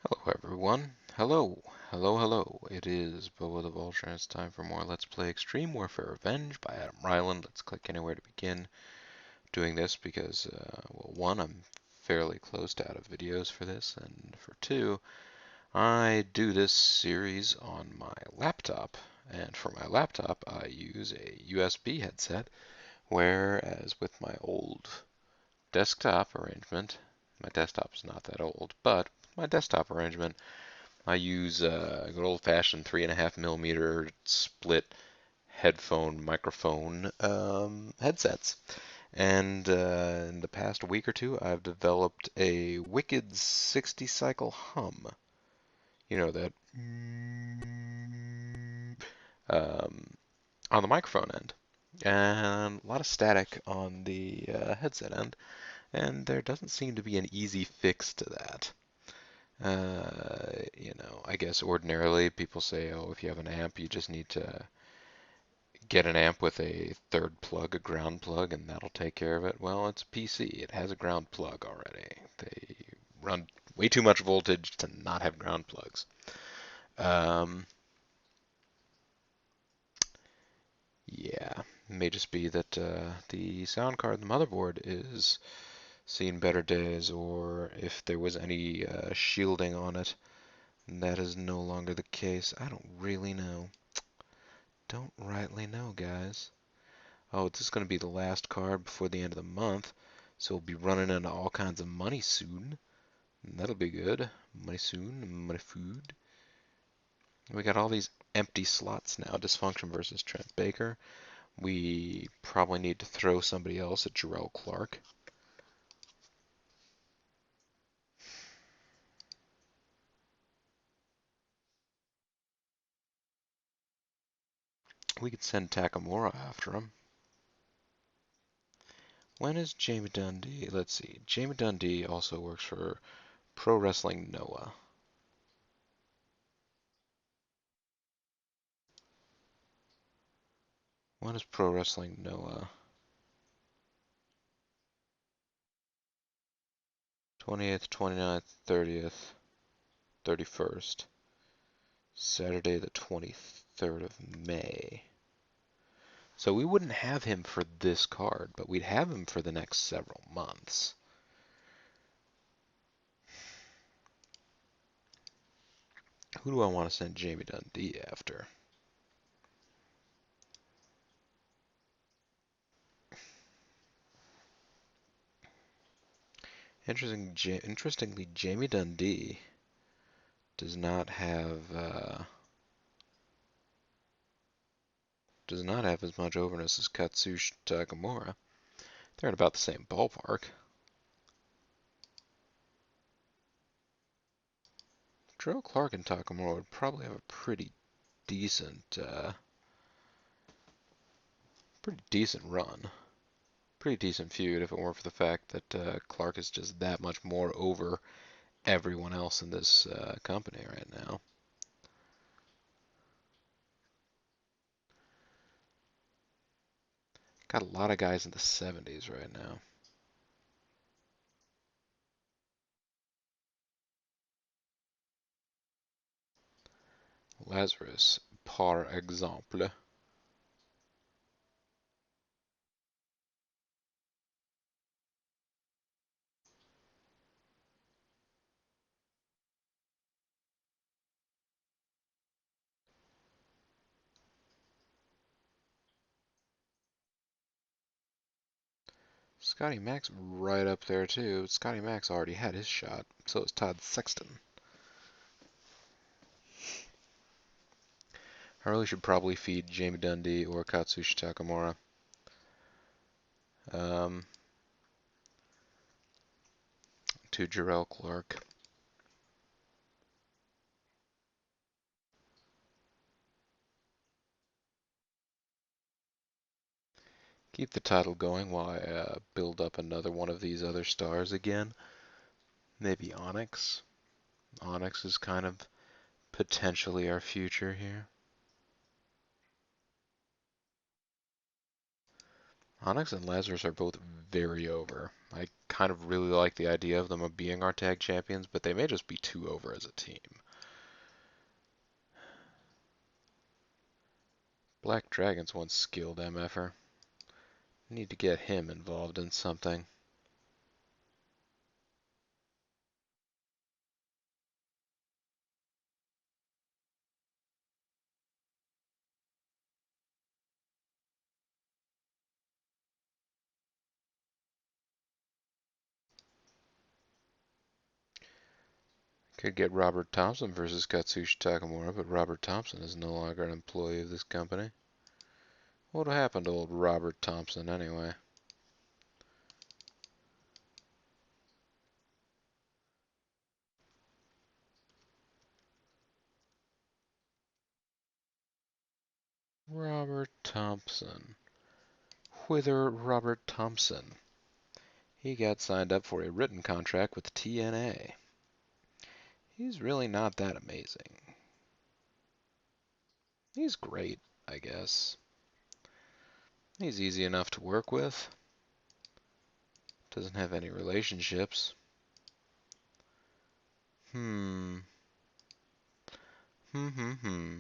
Hello everyone. Hello. It is Boa the Vulture, and it's time for more Let's Play Extreme Warfare Revenge by Adam Ryland. Let's click anywhere to begin doing this because, well, one, I'm fairly close to out of videos for this, and for two, I do this series on my laptop, and for my laptop I use a USB headset, whereas with my old desktop arrangement, my desktop's not that old, but my desktop arrangement, I use good old-fashioned 3.5 millimeter split headphone microphone headsets. And in the past week or two, I've developed a wicked 60 cycle hum. You know that um, on the microphone end, and a lot of static on the headset end. And there doesn't seem to be an easy fix to that. I guess ordinarily people say, oh, if you have an amp, you just need to get an amp with a third plug, a ground plug, and that'll take care of it. Well, it's a PC. It has a ground plug already. They run way too much voltage to not have ground plugs. Um, yeah, it may just be that the sound card, the motherboard, is seeing better days, or if there was any shielding on it, that is no longer the case. I don't really know. Don't rightly know, guys. Oh, this is going to be the last card before the end of the month, so we'll be running into all kinds of money soon. And that'll be good. Money soon, money food. We got all these empty slots now. Dysfunction versus Trent Baker. We probably need to throw somebody else at Jarrell Clark. We could send Takamura after him. When is Jamie Dundee? Let's see. Jamie Dundee also works for Pro Wrestling Noah. When is Pro Wrestling Noah? 28th, 29th, 30th, 31st. Saturday the 23rd of May. So we wouldn't have him for this card, but we'd have him for the next several months. Who do I want to send Jamie Dundee after? Interestingly, Jamie Dundee does not have as much overness as Katsushi Takamura. They're in about the same ballpark. Joe Clark and Takamura would probably have a decent, pretty decent run. Pretty decent feud if it weren't for the fact that Clark is just that much more over everyone else in this company right now. Got a lot of guys in the 70s right now. Lazarus, par exemple. Scotty Mack's right up there too. Scotty Mack's already had his shot. So is Todd Sexton. I really should probably feed Jamie Dundee or Katsushi Takamura. Um, to Jarrell Clark. Keep the title going while I build up another one of these other stars again. Maybe Onyx. Onyx is kind of potentially our future here. Onyx and Lazarus are both very over. I kind of really like the idea of them being our tag champions, but they may just be too over as a team. Black Dragon's one skilled MFer. Need to get him involved in something. Could get Robert Thompson versus Katsushi Takamura, but Robert Thompson is no longer an employee of this company. What happened to old Robert Thompson anyway? Robert Thompson. Whither Robert Thompson? He got signed up for a written contract with TNA. He's really not that amazing. He's great, I guess. He's easy enough to work with. Doesn't have any relationships. Hmm. Hmm, hmm, hmm.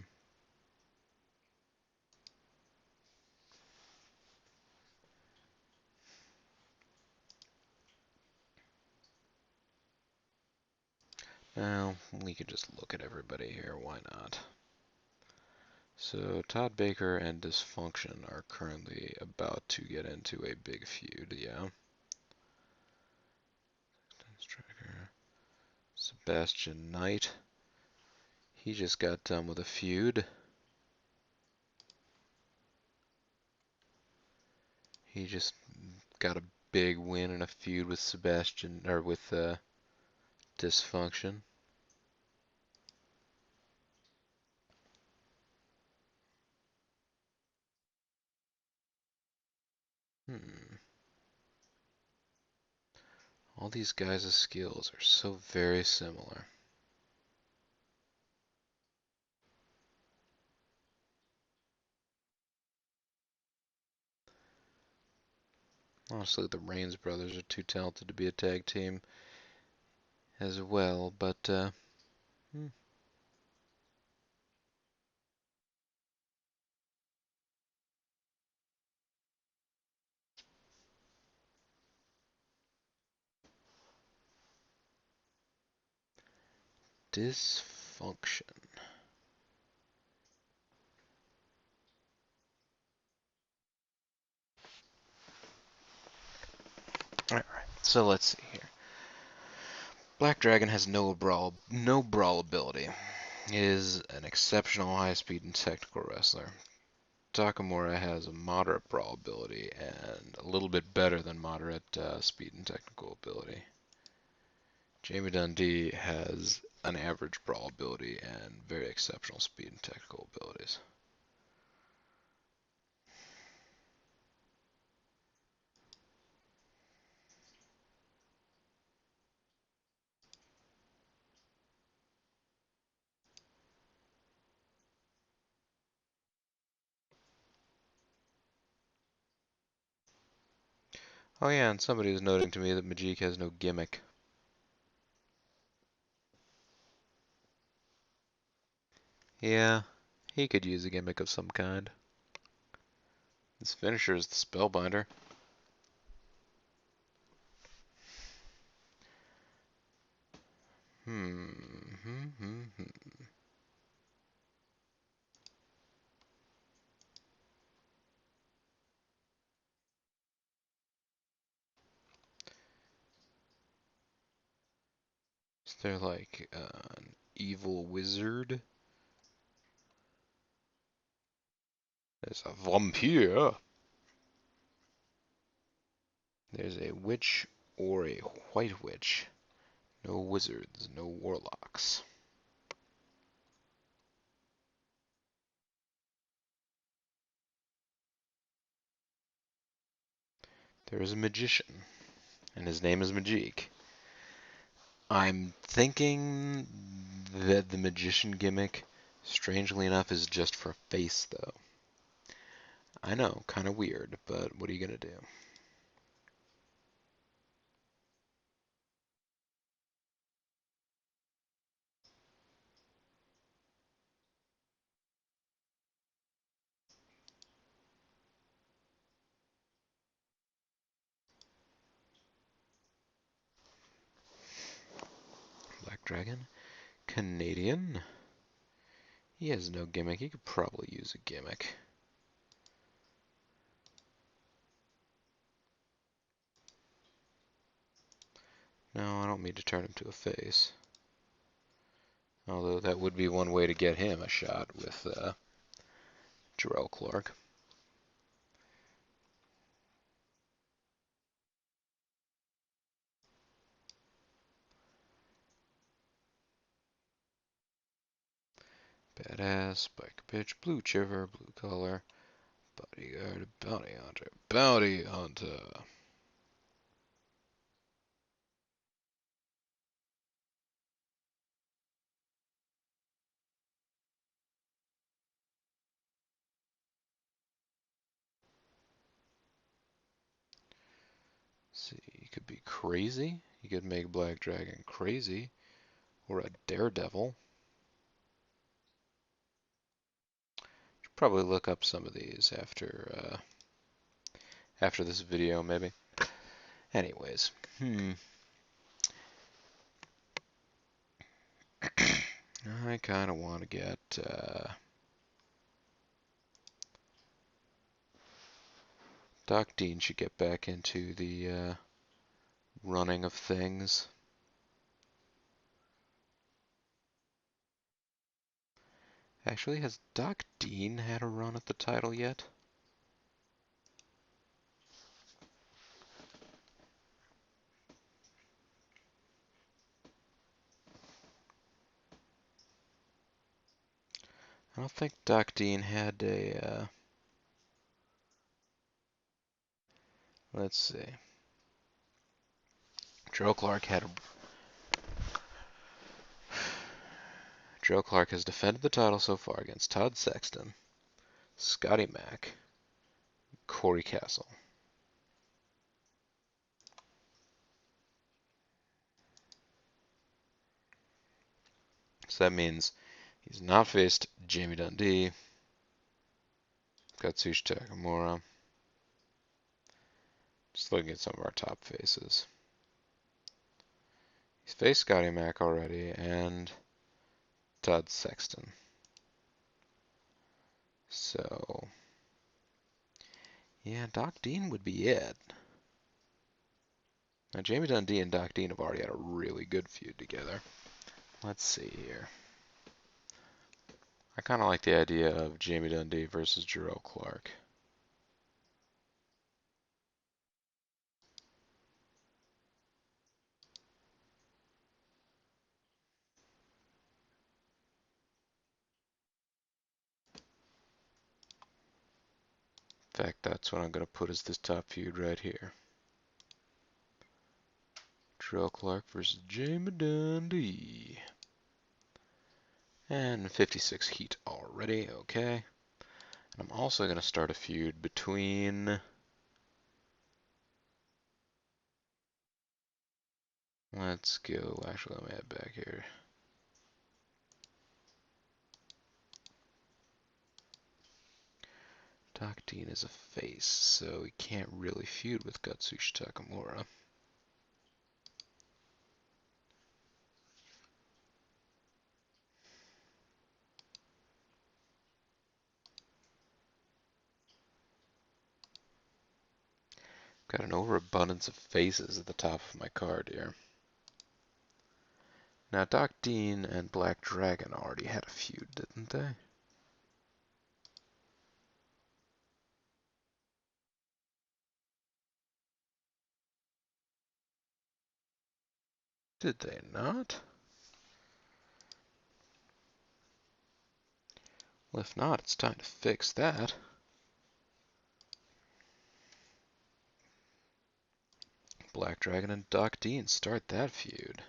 Well, we could just look at everybody here. Why not? So, Todd Baker and Dysfunction are currently about to get into a big feud, yeah. Striker. Sebastian Knight. He just got done with a feud. He just got a big win in a feud with Sebastian, or with Dysfunction. Hmm. All these guys' skills are so very similar. Honestly, the Reigns brothers are too talented to be a tag team as well, but hmm. Dysfunction. Alright, so let's see here. Black Dragon has no brawl ability. He is an exceptional high speed and technical wrestler. Takamura has a moderate brawl ability and a little bit better than moderate speed and technical ability. Jamie Dundee has an average brawl ability and very exceptional speed and technical abilities. Oh yeah, and somebody was noting to me that Majik has no gimmick. Yeah, he could use a gimmick of some kind. His finisher is the Spellbinder. Hmm. Is there like an evil wizard? There's a vampire. There's a witch or a white witch. No wizards, no warlocks. There is a magician, and his name is Majik. I'm thinking that the magician gimmick, strangely enough, is just for face, though. I know, kind of weird, but what are you gonna do? Dragon. Canadian. He has no gimmick. He could probably use a gimmick. No, I don't mean to turn him to a face. Although that would be one way to get him a shot with Jarrell Clark. Badass, spike bitch, blue chiver, blue collar, bodyguard, bounty hunter, bounty hunter. See, he could be crazy. He could make Black Dragon crazy, or a daredevil. Should probably look up some of these after this video, maybe. Anyways, I kind of want to get Doc Dean should get back into the running of things. Actually, has Doc Dean had a run at the title yet? I don't think Doc Dean had a, let's see. Joe Clark had a, Joe Clark has defended the title so far against Todd Sexton, Scotty Mack, Corey Castle. So that means he's not faced Jamie Dundee, Katsushi Takamura. Just looking at some of our top faces. He's faced Scotty Mack already and Todd Sexton. So, yeah, Doc Dean would be it. Now, Jamie Dundee and Doc Dean have already had a really good feud together. Let's see here. I kind of like the idea of Jamie Dundee versus Jarrell Clark. In fact, that's what I'm going to put as this top feud right here. Jarrell Clark versus Jamie Dundee. And 56 heat already, okay. And I'm also going to start a feud between... Let's go, actually let me head back here. Doc Dean is a face, so he can't really feud with Katsushi Takamura. Got an overabundance of faces at the top of my card here. Now, Doc Dean and Black Dragon already had a feud, didn't they? Did they not? Well, if not, it's time to fix that. Black Dragon and Doc Dean start that feud.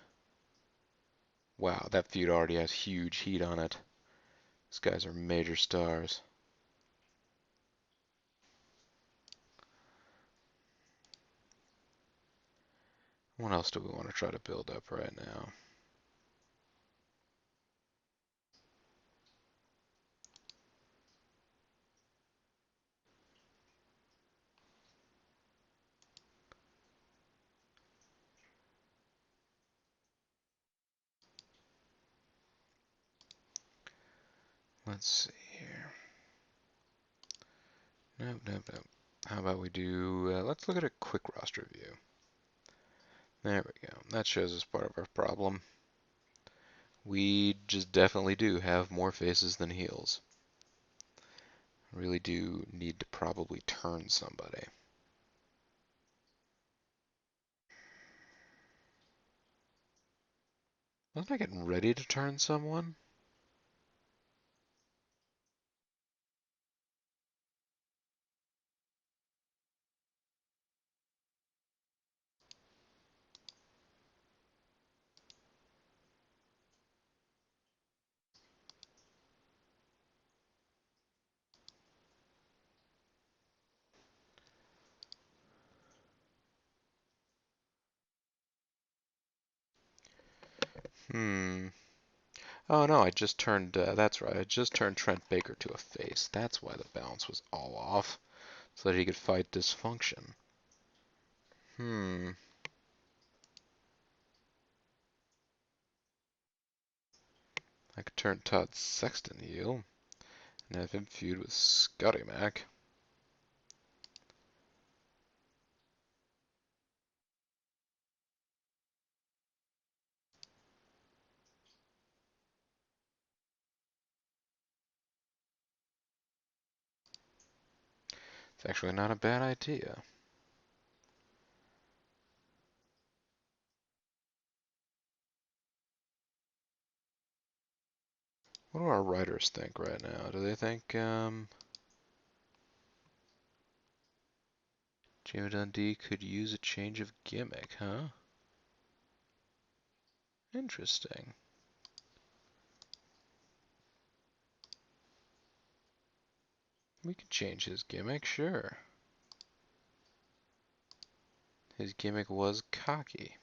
Wow, that feud already has huge heat on it. These guys are major stars. What else do we want to try to build up right now? Let's see here. Nope, nope, nope. How about we do, let's look at a quick roster view. There we go. That shows us part of our problem. We just definitely do have more faces than heels. Really do need to probably turn somebody. Wasn't I getting ready to turn someone? Hmm. Oh no, I just turned, that's right, I just turned Trent Baker to a face. That's why the balance was all off, so that he could fight dysfunction. Hmm. I could turn Todd Sexton heel and have him feud with Scotty Mac. It's actually not a bad idea. What do our writers think right now? Do they think Jamie Dundee could use a change of gimmick, huh? Interesting. We could change his gimmick, sure. His gimmick was cocky.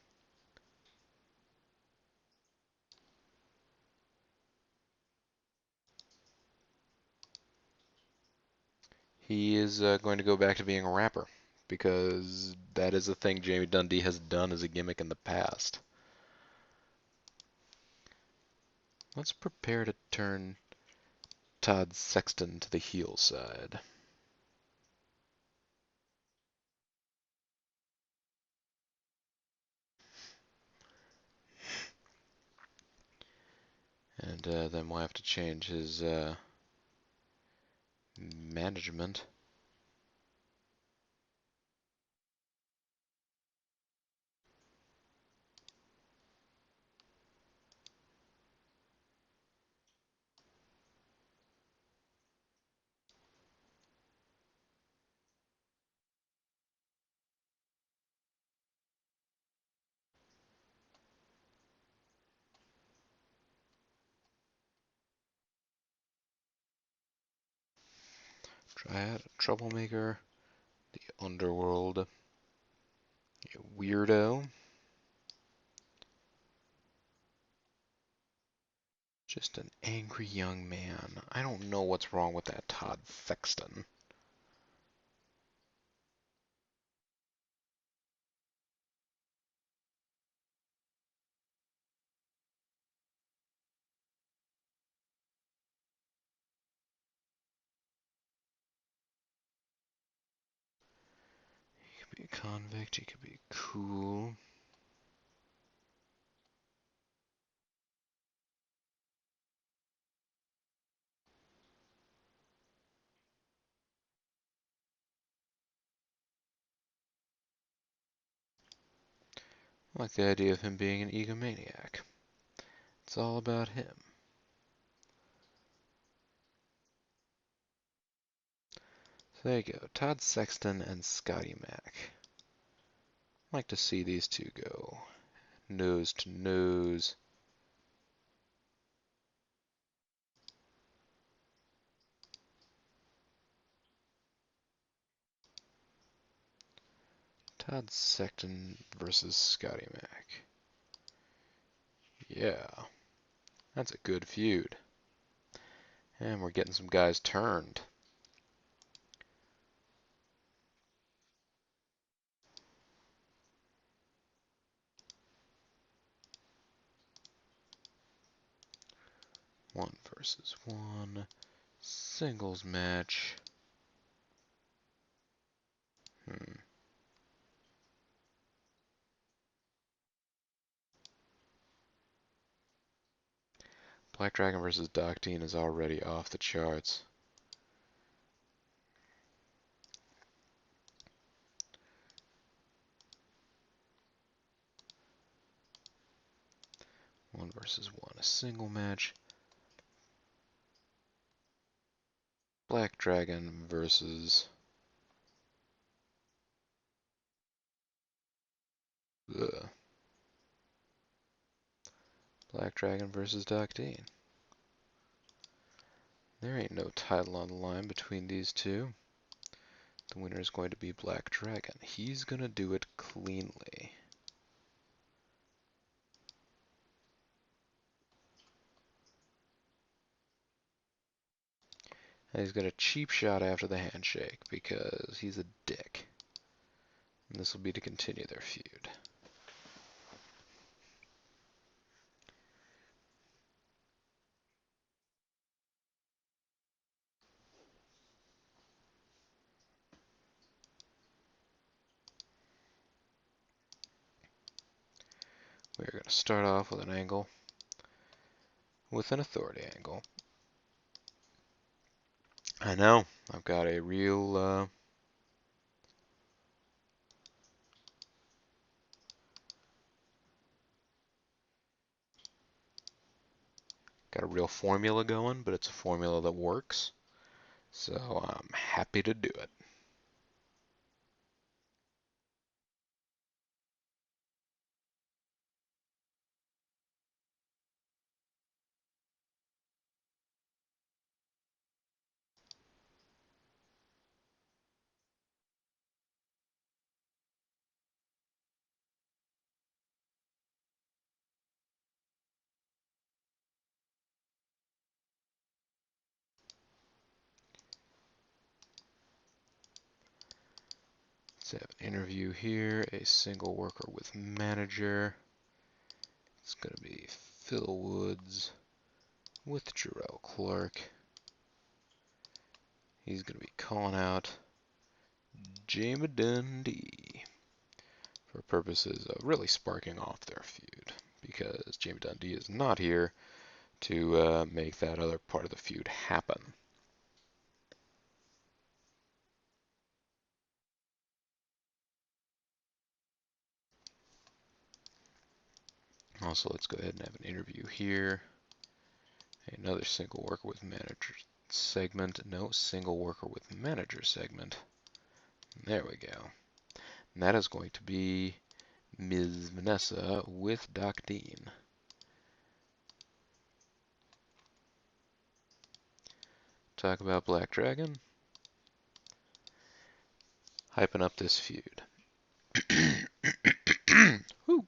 He is going to go back to being a rapper because that is a thing Jamie Dundee has done as a gimmick in the past. Let's prepare to turn Todd Sexton to the heel side. And then we'll have to change his management. Triad, troublemaker, the underworld, weirdo. Just an angry young man. I don't know what's wrong with that Todd Sexton. He could be a convict, he could be cool. I like the idea of him being an egomaniac. It's all about him. So there you go, Todd Sexton and Scotty Mac. I'd like to see these two go nose to nose. Todd Sexton versus Scotty Mac. Yeah, that's a good feud. And we're getting some guys turned. 1 versus 1 singles match. Black Dragon versus Doctine is already off the charts. One versus one, a single match. Black Dragon versus Black Dragon versus Doctine. There ain't no title on the line between these two. The winner is going to be Black Dragon. He's going to do it cleanly. And he's got a cheap shot after the handshake because he's a dick. And this will be to continue their feud. We're going to start off with an angle, with an authority angle. I know, I've got a real, formula going, but it's a formula that works. So I'm happy to do it. Let's have an interview here, a single worker with manager. It's going to be Phil Woods with Jarrell Clark. He's going to be calling out Jamie Dundee for purposes of really sparking off their feud, because Jamie Dundee is not here to make that other part of the feud happen. Also, let's go ahead and have an interview here. Another single worker with manager segment. No, single worker with manager segment. There we go. And that is going to be Ms. Vanessa with Doctine. Talk about Black Dragon. Hyping up this feud. Woo.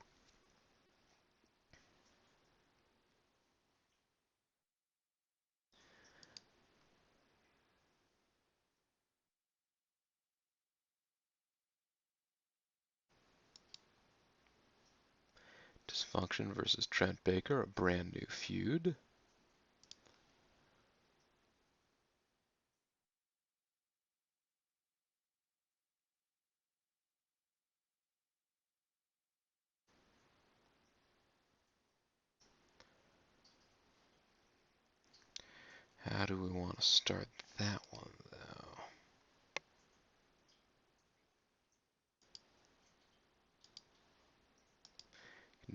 Dysfunction versus Trent Baker, a brand new feud. How do we want to start that one, though?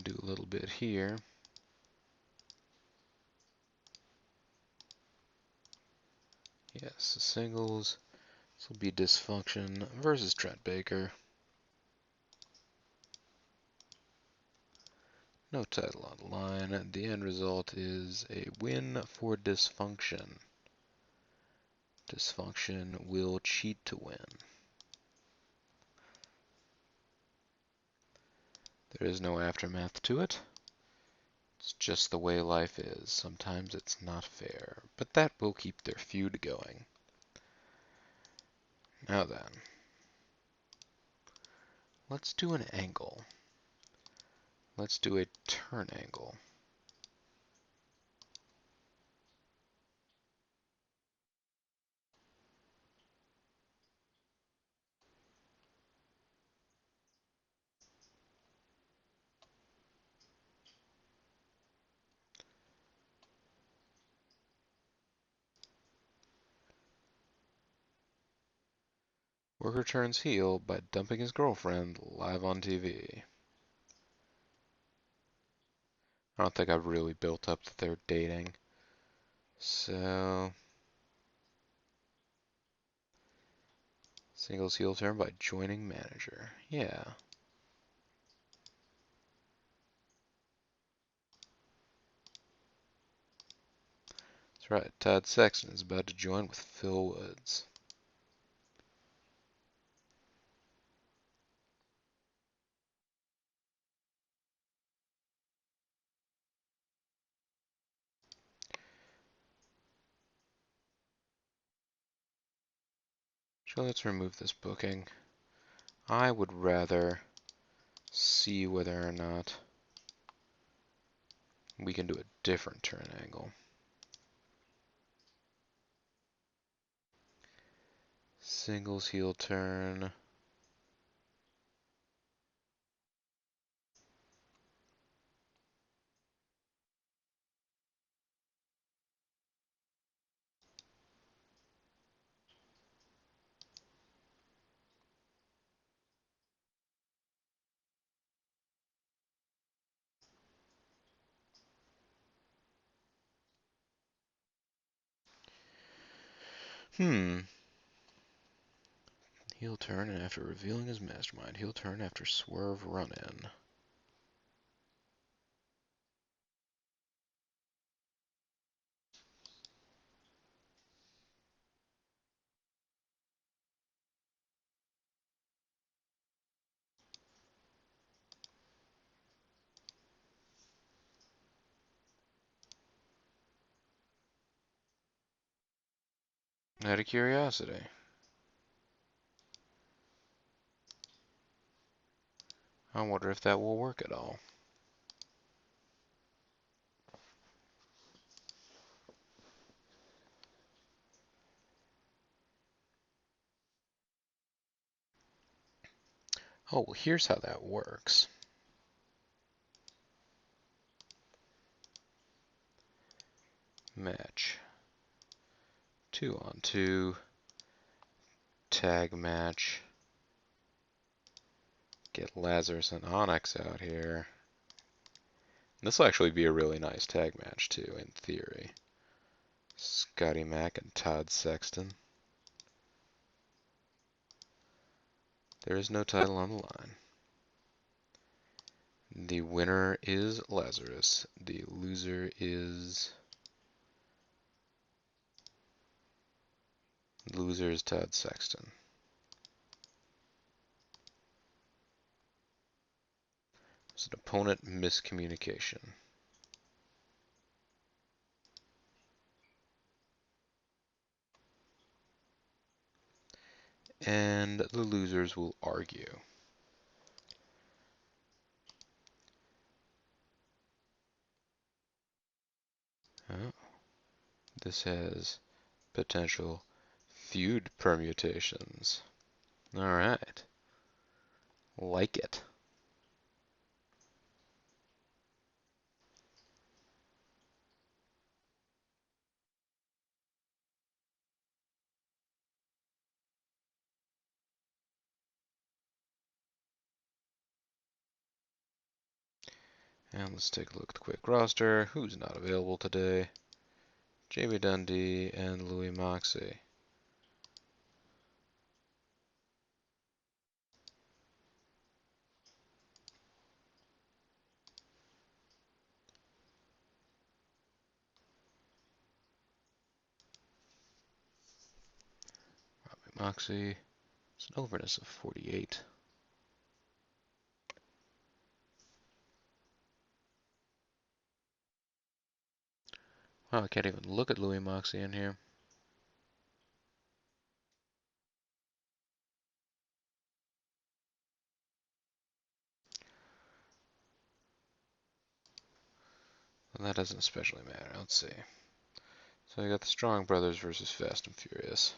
Do a little bit here. Yes, singles. This will be Dysfunction versus Trent Baker. No title on the line. The end result is a win for Dysfunction. Dysfunction will cheat to win. There is no aftermath to it. It's just the way life is. Sometimes it's not fair, but that will keep their feud going. Now then, let's do an angle. Let's do a turn angle. Worker turns heel by dumping his girlfriend live on TV. I don't think I've really built up that they're dating. So, singles heel turn by joining manager. Yeah. That's right. Todd Sexton is about to join with Phil Woods. So let's remove this booking. I would rather see whether or not we can do a different turn angle. Singles heel turn. Hmm. Heel turn and after revealing his mastermind. Heel turn after swerve run-in. Out of curiosity. I wonder if that will work at all. Oh, well, here's how that works. Match. 2-on-2. Tag match. Get Lazarus and Onyx out here. This will actually be a really nice tag match, too, in theory. Scotty Mack and Todd Sexton. There is no title on the line. The winner is Lazarus. The loser is... Loser is Todd Sexton. It's an opponent miscommunication. And the losers will argue. Oh, this has potential feud permutations. Alright. Like it. And let's take a look at the quick roster. Who's not available today? Jamie Dundee and Louis Moxley. Moxley, it's an overness of 48. Wow, I can't even look at Louis Moxley in here. And that doesn't especially matter. Let's see. So I got the Strong Brothers versus Fast and Furious.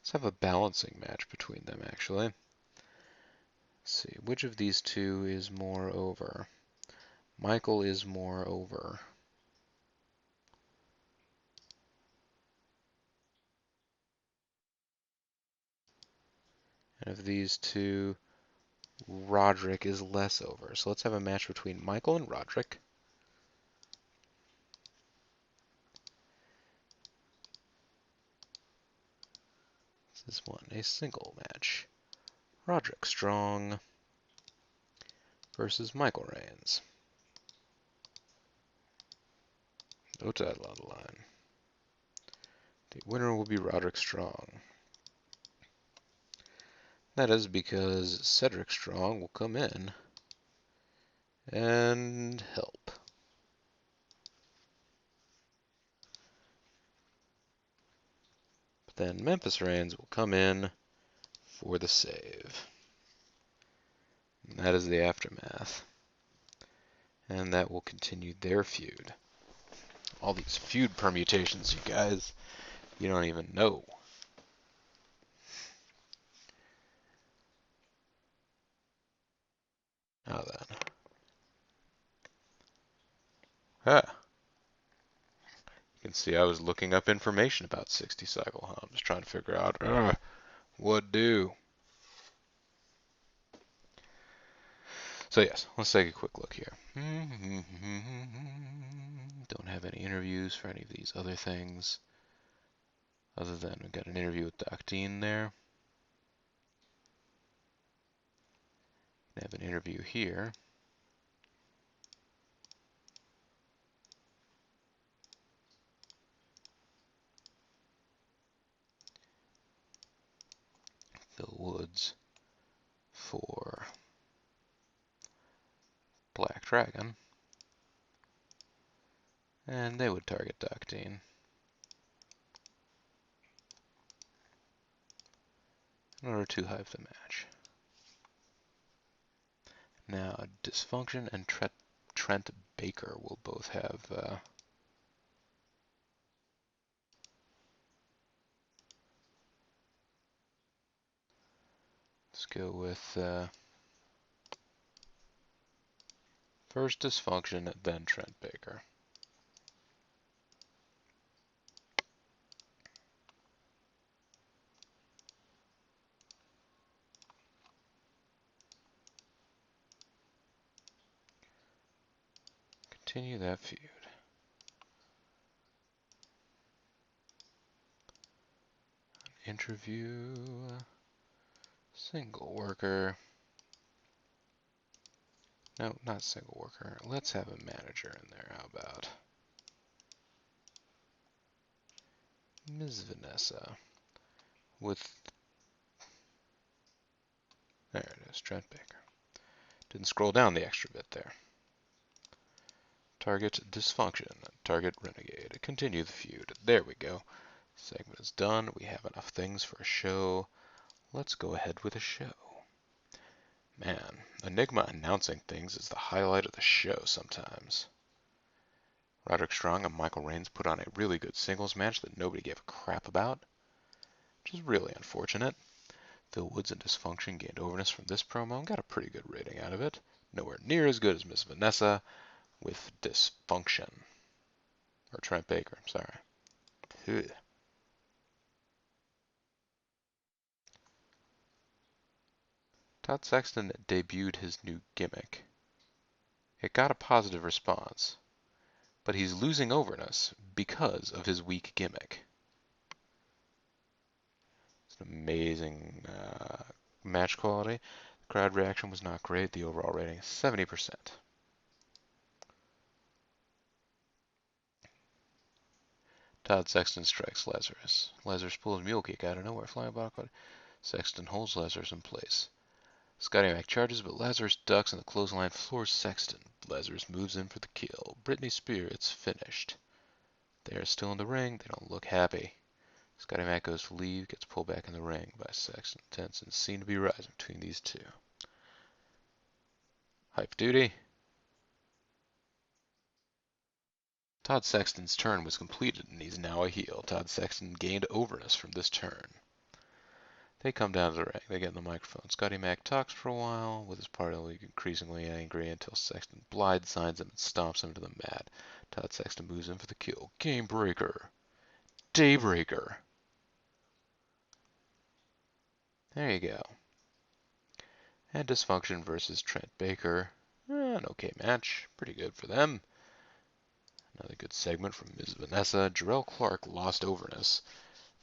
Let's have a balancing match between them, actually. Let's see, which of these two is more over? Michael is more over. And of these two, Roderick is less over. So let's have a match between Michael and Roderick. This is one, a single match. Roderick Strong versus Michael Reigns. No title on the line. The winner will be Roderick Strong. That is because Cedric Strong will come in and help. But then Memphis Reigns will come in for the save. And that is the aftermath. And that will continue their feud. All these feud permutations, you guys, you don't even know. Now then. Ah, you can see I was looking up information about 60 cycle. Huh? I'm just trying to figure out what do. So yes, let's take a quick look here. Don't have any interviews for any of these other things. Other than we got an interview with Doc Dean there. We have an interview here. Phil Woods for Black Dragon. And they would target Doc Dean. In order to hype the match. Now, Dysfunction and Trent Baker will both have let's go with first Dysfunction, then Trent Baker. Continue that feud. Interview single worker. No, not single worker. Let's have a manager in there. How about Ms. Vanessa with, there it is, Trent Baker. Didn't scroll down the extra bit there. Target Dysfunction, target Renegade. Continue the feud. There we go. Segment is done. We have enough things for a show. Let's go ahead with a show. Man, Enigma announcing things is the highlight of the show sometimes. Roderick Strong and Michael Reigns put on a really good singles match that nobody gave a crap about, which is really unfortunate. Phil Woods and Dysfunction gained overness from this promo and got a pretty good rating out of it. Nowhere near as good as Miss Vanessa with Dysfunction. Or Trent Baker, I'm sorry. Ugh. Todd Sexton debuted his new gimmick. It got a positive response, but he's losing overness because of his weak gimmick. It's an amazing match quality. The crowd reaction was not great. The overall rating is 70%. Todd Sexton strikes Lazarus. Lazarus pulls a mule kick out of nowhere, flying backward. Sexton holds Lazarus in place. Scotty Mac charges, but Lazarus ducks and the clothesline floors Sexton. Lazarus moves in for the kill. Britney Spears finished. They are still in the ring. They don't look happy. Scotty Mac goes to leave, gets pulled back in the ring by Sexton. Tension seems to be rising between these two. Hype duty. Todd Sexton's turn was completed, and he's now a heel. Todd Sexton gained overness from this turn. They come down to the ring. They get in the microphone. Scotty Mac talks for a while, with his party increasingly angry until Sexton blindsides him and stomps him to the mat. Todd Sexton moves in for the kill. Game breaker. Daybreaker. There you go. And Dysfunction versus Trent Baker. An okay match. Pretty good for them. Another good segment from Ms. Vanessa. Jarrell Clark lost overness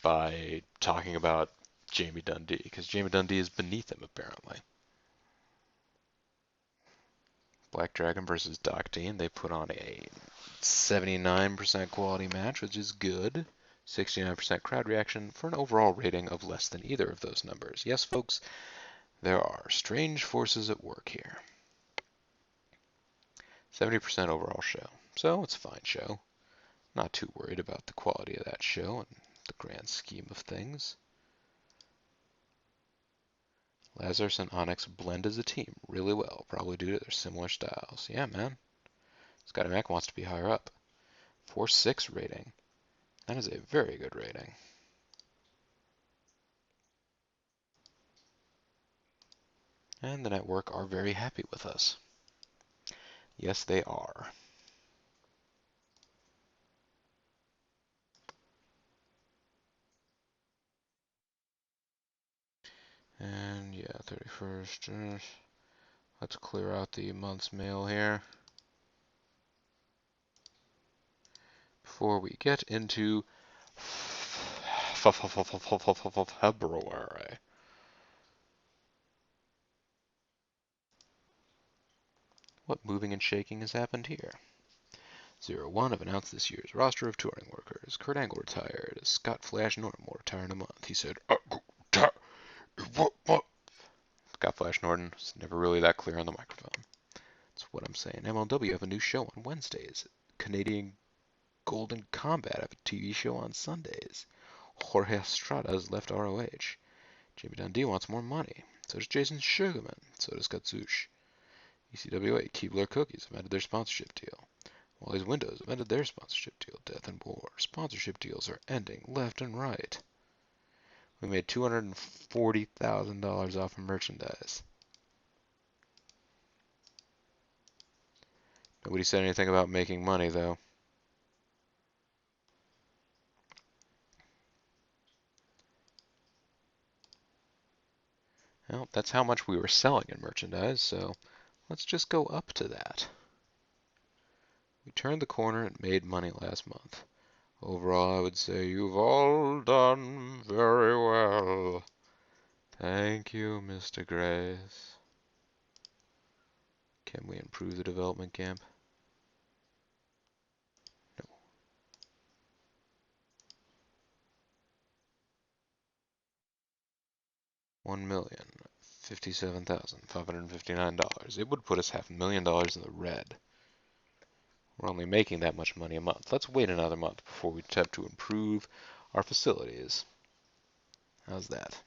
by talking about Jamie Dundee, because Jamie Dundee is beneath him, apparently. Black Dragon versus Doc Dean. They put on a 79% quality match, which is good. 69% crowd reaction for an overall rating of less than either of those numbers. Yes, folks, there are strange forces at work here. 70% overall show. So it's a fine show. Not too worried about the quality of that show in the grand scheme of things. Lazarus and Onyx blend as a team really well, probably due to their similar styles. Yeah, man. Scotty Mac wants to be higher up. 4.6 rating. That is a very good rating. And the network are very happy with us. Yes, they are. And yeah, 31st. Let's clear out the month's mail here before we get into February. What moving and shaking has happened here? 0-1 have announced this year's roster of touring workers. Kurt Angle retired. Scott Flash Norton will retire in a month. He said, what? Scott Flash Norton is never really that clear on the microphone. That's what I'm saying. MLW have a new show on Wednesdays. Canadian Golden Combat have a TV show on Sundays. Jorge Estrada has left ROH. Jamie Dundee wants more money. So does Jason Sugarman. So does Katsush. ECWA, Keebler Cookies have ended their sponsorship deal. Wally's Windows have ended their sponsorship deal. Death and War. Sponsorship deals are ending left and right. We made $240,000 off of merchandise. Nobody said anything about making money, though. Well, that's how much we were selling in merchandise, so let's just go up to that. We turned the corner and made money last month. Overall, I would say you've all done very well. Thank you, Mr. Grace. Can we improve the development camp? No. $1,057,559. It would put us $500,000 in the red. We're only making that much money a month. Let's wait another month before we attempt to improve our facilities. How's that?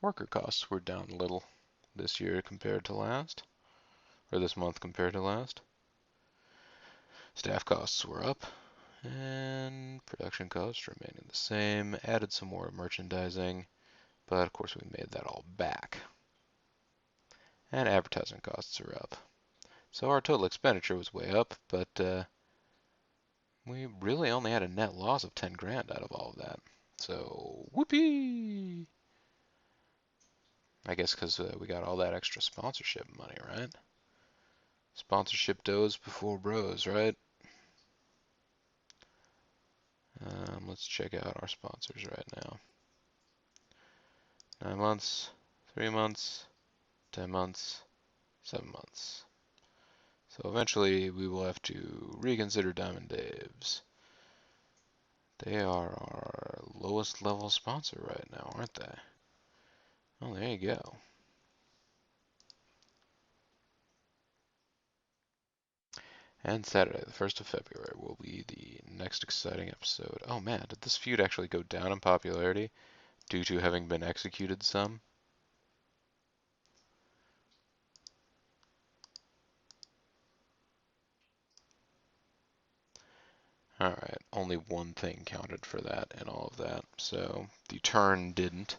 Worker costs were down a little this year compared to last, or this month compared to last. Staff costs were up, and production costs remaining the same. Added some more merchandising, but of course we made that all back. And advertising costs are up. So our total expenditure was way up, but we really only had a net loss of 10 grand out of all of that. So, whoopee! I guess because we got all that extra sponsorship money, right? Sponsorship does before bros, right? Let's check out our sponsors right now. 9 months, 3 months, 10 months, 7 months. So eventually we will have to reconsider Diamond Dave's. They are our lowest level sponsor right now, aren't they? Oh, there you go. And Saturday, the 1st of February, will be the next exciting episode. Oh man, did this feud actually go down in popularity due to having been executed some? Alright, only one thing counted for that and all of that. So the turn didn't.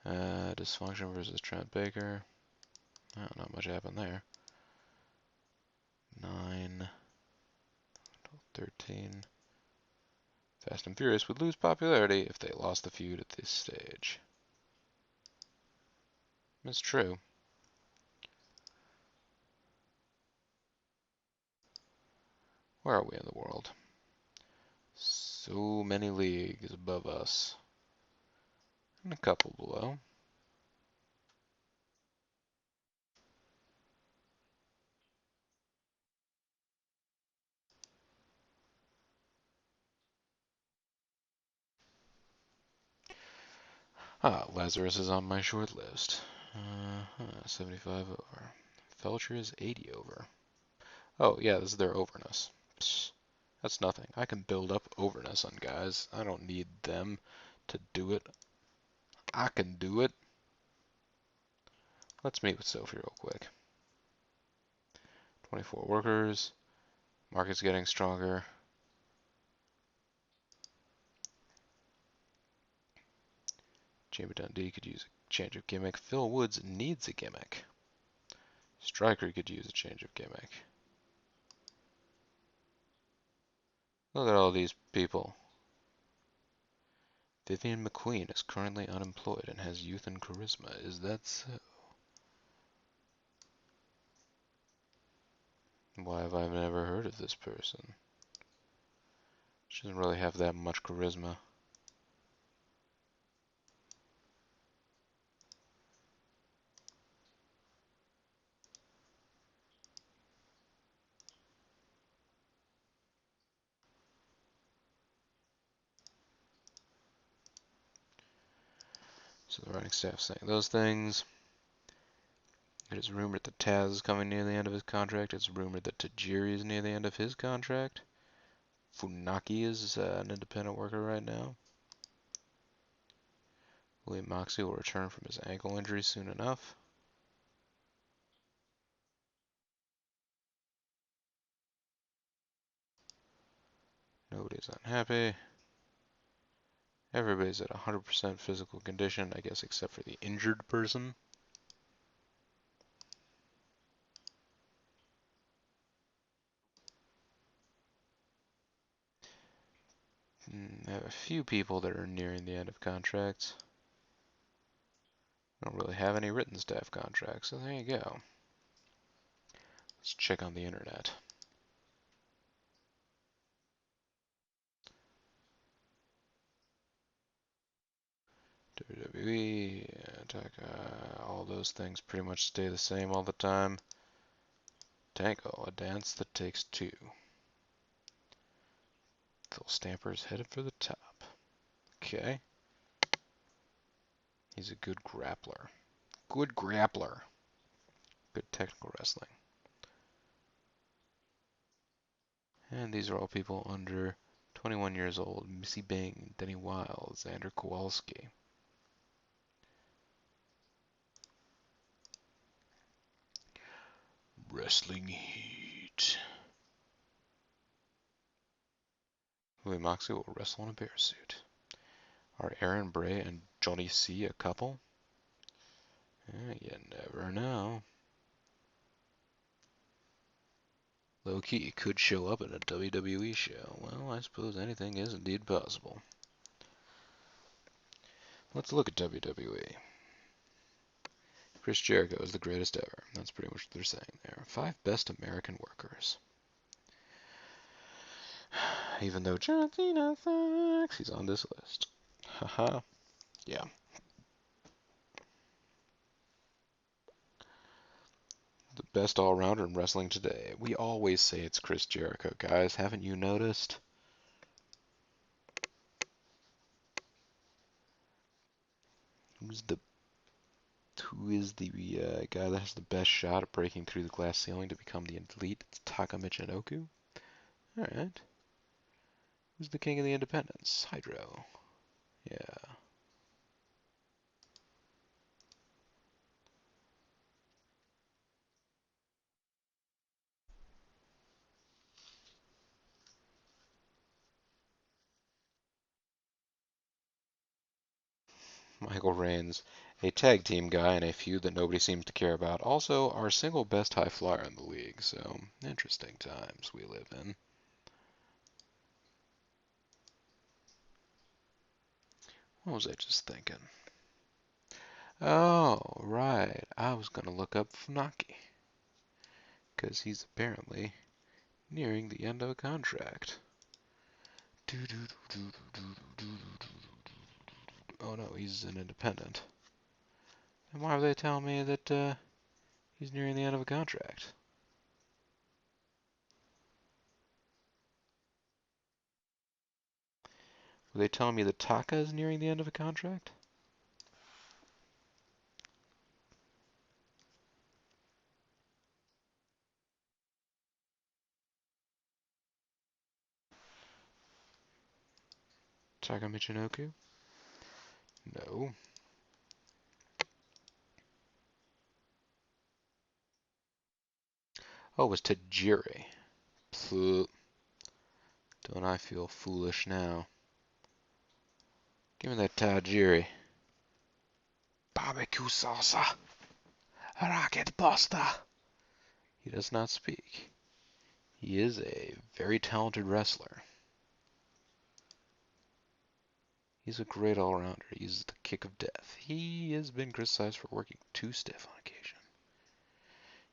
Dysfunction versus Trent Baker. Oh, not much happened there. 9, 13. Fast and Furious would lose popularity if they lost the feud at this stage. It's true. Where are we in the world? So many leagues above us. And a couple below. Ah, Lazarus is on my short list. 75 over. Felcher is 80 over. Oh, yeah, this is their overness. Psst, that's nothing. I can build up overness on guys. I don't need them to do it. I can do it. Let's meet with Sophie real quick. 24 workers. Market's getting stronger. Chamber Dundee could use a change of gimmick. Phil Woods needs a gimmick. Stryker could use a change of gimmick. Look at all these people. Vivian McQueen is currently unemployed and has youth and charisma. Is that so? Why have I never heard of this person? She doesn't really have that much charisma. So the writing staff saying those things. It is rumored that Taz is coming near the end of his contract. It's rumored that Tajiri is near the end of his contract. Funaki is an independent worker right now. William Moxley will return from his ankle injury soon enough. Nobody's unhappy. Everybody's at 100% physical condition, I guess, except for the injured person. I have a few people that are nearing the end of contracts. I don't really have any written staff contracts, so there you go. Let's check on the internet. WWE, all those things pretty much stay the same all the time. Tango, a dance that takes two. Phil Stamper's headed for the top. Okay. He's a good grappler. Good grappler. Good technical wrestling. And these are all people under 21 years old. Missy Bing, Denny Wild, Xander Kowalski. Wrestling Heat. Louis Moxley will wrestle in a bear suit. Are Aaron Bray and Johnny C a couple? You never know. Low key could show up in a WWE show. Well, I suppose anything is indeed possible. Let's look at WWE. Chris Jericho is the greatest ever. That's pretty much what they're saying there. 5 best American workers. Even though John Cena sucks, he's on this list. Haha. Yeah. The best all-rounder in wrestling today. We always say it's Chris Jericho, guys. Haven't you noticed? Who is the guy that has the best shot at breaking through the glass ceiling to become the elite? It's Taka Michinoku. Alright. Who's the king of the independents? Hydro. Yeah. Michael Reigns, a tag team guy in a feud that nobody seems to care about. Also, our single best high flyer in the league. So, interesting times we live in. What was I just thinking? Oh, right. I was going to look up Funaki. Because he's apparently nearing the end of a contract. Oh no, he's an independent. And why are they telling me that he's nearing the end of a contract? Were they telling me that Taka is nearing the end of a contract? Taka Michinoku? No. Oh, it was Tajiri. Pfft. Don't I feel foolish now? Give me that Tajiri. Barbecue salsa. Rocket pasta. He does not speak. He is a very talented wrestler. He's a great all-rounder. He uses the kick of death. He has been criticized for working too stiff on occasion.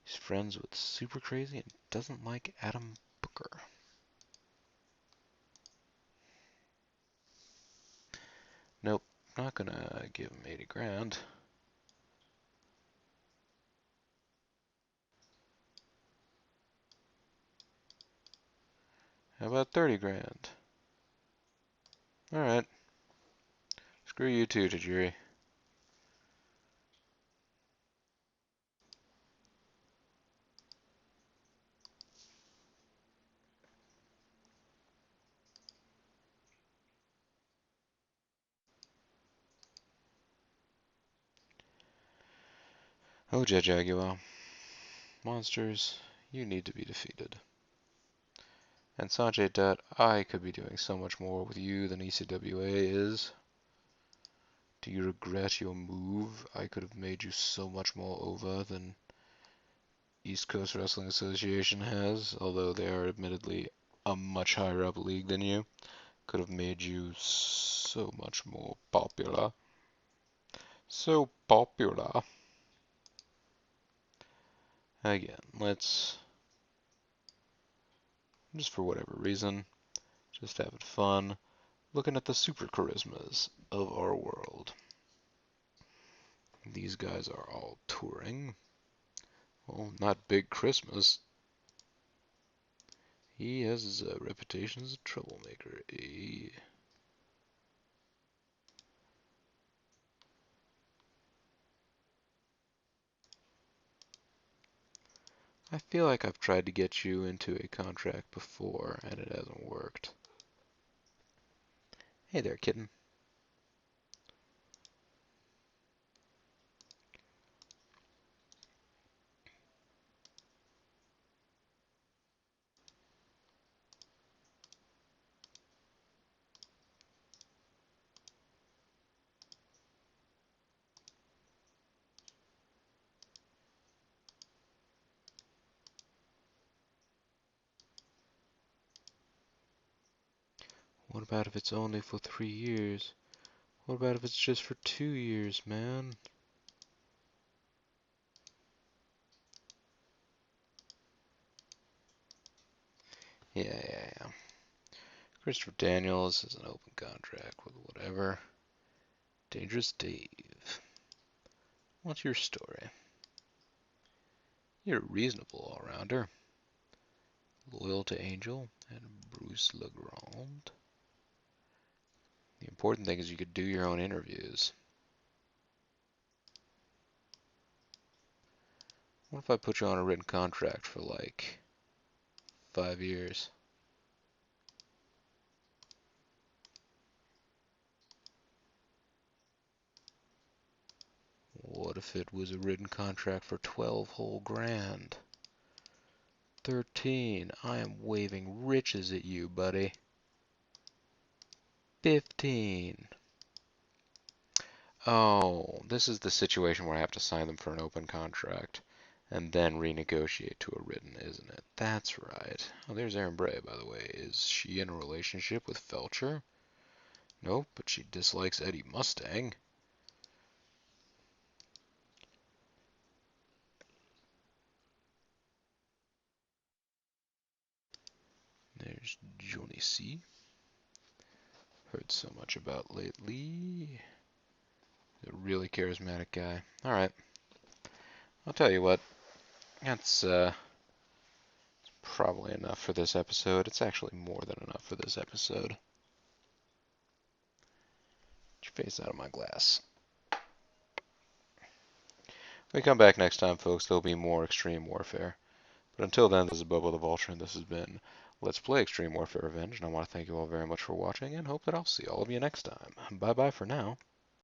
He's friends with Super Crazy and doesn't like Adam Booker. Nope, not gonna give him 80 grand. How about 30 grand? Alright. Screw you too, Tajiri. Oh, Jaguar. Monsters, you need to be defeated. And Sanjay Dutt, I could be doing so much more with you than ECWA is. Do you regret your move? I could have made you so much more over than East Coast Wrestling Association has, although they are admittedly a much higher up league than you. Could have made you so much more popular. So popular. Again, let's, just for whatever reason, just having fun, looking at the super charismas of our world. These guys are all touring. Well, not Big Christmas. He has his reputation as a troublemaker. I feel like I've tried to get you into a contract before, and it hasn't worked. Hey there, kitten. What about if it's only for 3 years? What about if it's just for 2 years, man? Yeah. Christopher Daniels is an open contract with whatever. Dangerous Dave. What's your story? You're a reasonable all-rounder. Loyal to Angel and Bruce Legrand. The important thing is you could do your own interviews. What if I put you on a written contract for like 5 years? What if it was a written contract for 12 whole grand? 13. I am waving riches at you, buddy. 15. Oh, this is the situation where I have to sign them for an open contract and then renegotiate to a written, isn't it? That's right. Oh, there's Erin Bray, by the way. Is she in a relationship with Felcher? Nope, but she dislikes Eddie Mustang. There's Johnny C. Heard so much about lately. A really charismatic guy. All right, I'll tell you what. That's probably enough for this episode. It's actually more than enough for this episode. Get your face out of my glass. When we come back next time, folks, there'll be more Extreme Warfare. But until then, this is Bobo the Vulture, and this has been Let's Play Extreme Warfare Revenge, and I want to thank you all very much for watching, and hope that I'll see all of you next time. Bye-bye for now.